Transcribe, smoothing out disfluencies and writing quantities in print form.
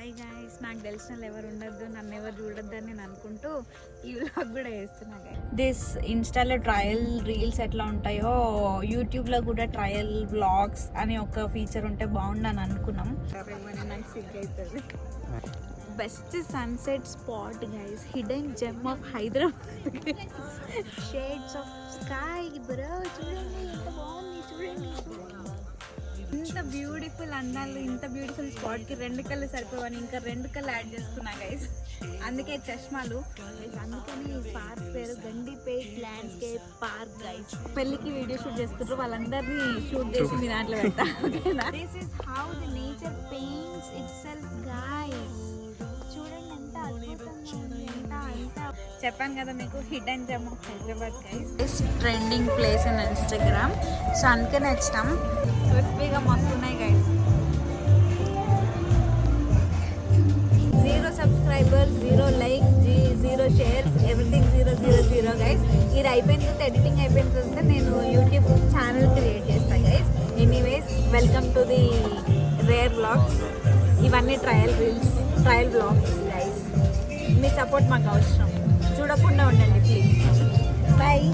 Hi guys, నాకు తెలిసిన వాళ్ళు ఎవరు ఉండొద్దు, నన్ను ఎవరు చూడొద్దు అని నేను అనుకుంటూ ఈ వ్లాగ్ కూడా చేస్తున్నా గైస్. దిస్ ఇన్స్టాలో ట్రయల్ రీల్స్ ఎట్లా ఉంటాయో యూట్యూబ్లో కూడా ట్రయల్ వ్లాగ్స్ అని ఒక ఫీచర్ ఉంటే బాగుండని అనుకున్నాం. నాకు సిగ్గు అవుతుంది. Best sunset spot guys, hidden gem of Hyderabad, shades of sky bro. చూడండి ఎంత బాగుంది, చూడండి ఇంత బ్యూటిఫుల్ అందాలు. ఇంత బ్యూటిఫుల్ స్పాట్కి 2 కళ్ళు సరిపోవని ఇంకా 2 కళ్ళు యాడ్ చేసుకున్నా గైస్, అందుకే చష్మాలు. అందుకని ఈ పార్క్ పేరు గండిపేట్ ల్యాండ్స్కేప్ పార్క్ గైస్. పెళ్ళికి వీడియో షూట్ చేసుకుంటారు, వాళ్ళందరినీ షూట్ చేసి మీ దాంట్లో పెడతా. ఓకేనా? This is how the nature paints itself guys. చూడండి ఎంత అద్భుతంగా ఉంది, ఎంత చెప్పాను కదా మీకు, hidden gem of Hyderabad guys. This trending place in Instagram. So అందుకే నచ్చాం. క్రిస్పీగా మస్తున్నాయి guys. 0 subscribers, 0 likes, 0 shares, everything 0 guys. ఇది అయిపోయిన తర్వాత, ఎడిటింగ్ అయిపోయిన తర్వాత నేను యూట్యూబ్ ఛానల్ క్రియేట్ చేస్తాను guys. Anyways, welcome to the rare vlogs. ఇవన్నీ trial reels, trial vlogs guys. మీ సపోర్ట్ మాకు అవసరం, చూడకుండా ఉండండి ప్లీజ్. బాయ్.